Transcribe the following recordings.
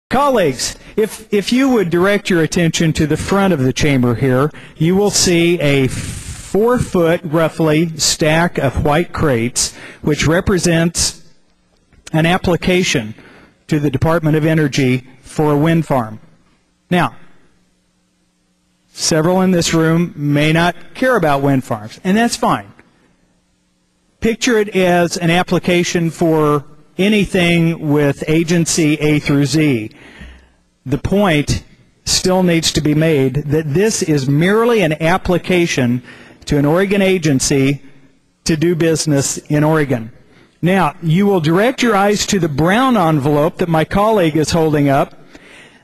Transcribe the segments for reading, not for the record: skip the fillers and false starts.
Colleagues, if you would direct your attention to the front of the chamber here, you will see a 4-foot, roughly, stack of white crates, which represents an application to the Department of Energy for a wind farm. Now, several in this room may not care about wind farms, and that's fine. Picture it as an application for anything with agency A through Z. The point still needs to be made that this is merely an application to an Oregon agency to do business in Oregon. Now, you will direct your eyes to the brown envelope that my colleague is holding up.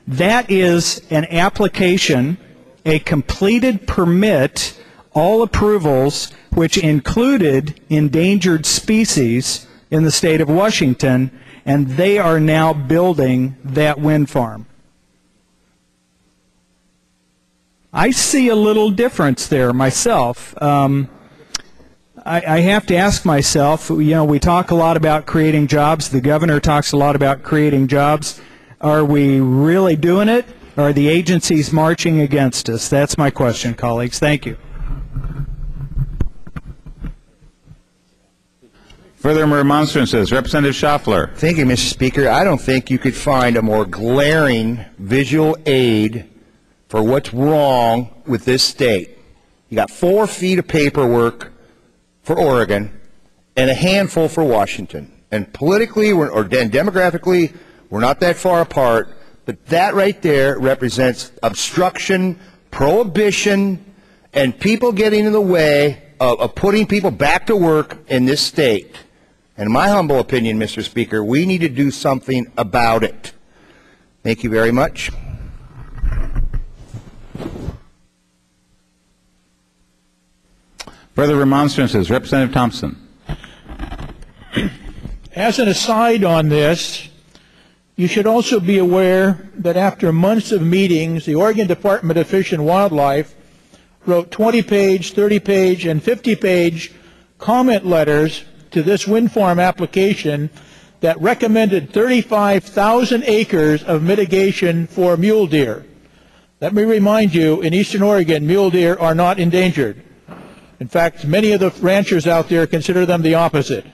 That is an application, a completed permit, all approvals, which included endangered species in the state of Washington, and they are now building that wind farm. I see a little difference there myself. I have to ask myself, you know, we talk a lot about creating jobs. The governor talks a lot about creating jobs. Are we really doing it? Or are the agencies marching against us? That's my question, colleagues. Thank you. Further remonstrances. Representative Schaufler. Thank you, Mr. Speaker. I don't think you could find a more glaring visual aid for what's wrong with this state. You got 4 feet of paperwork for Oregon and a handful for Washington. And politically or demographically, we're not that far apart, but that right there represents obstruction, prohibition, and people getting in the way of putting people back to work in this state. And in my humble opinion, Mr. Speaker, we need to do something about it. Thank you very much. Further remonstrances. Representative Thompson. As an aside on this, you should also be aware that after months of meetings, the Oregon Department of Fish and Wildlife wrote 20-page, 30-page, and 50-page comment letters to this wind farm application that recommended 35,000 acres of mitigation for mule deer. Let me remind you, in eastern Oregon, mule deer are not endangered. In fact, many of the ranchers out there consider them the opposite.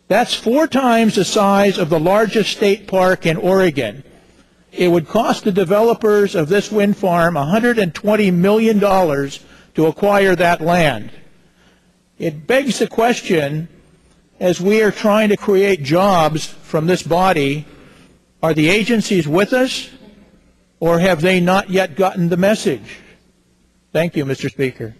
That's 4 times the size of the largest state park in Oregon. It would cost the developers of this wind farm $120 million to acquire that land. It begs the question, as we are trying to create jobs from this body, are the agencies with us, or have they not yet gotten the message? Thank you, Mr. Speaker.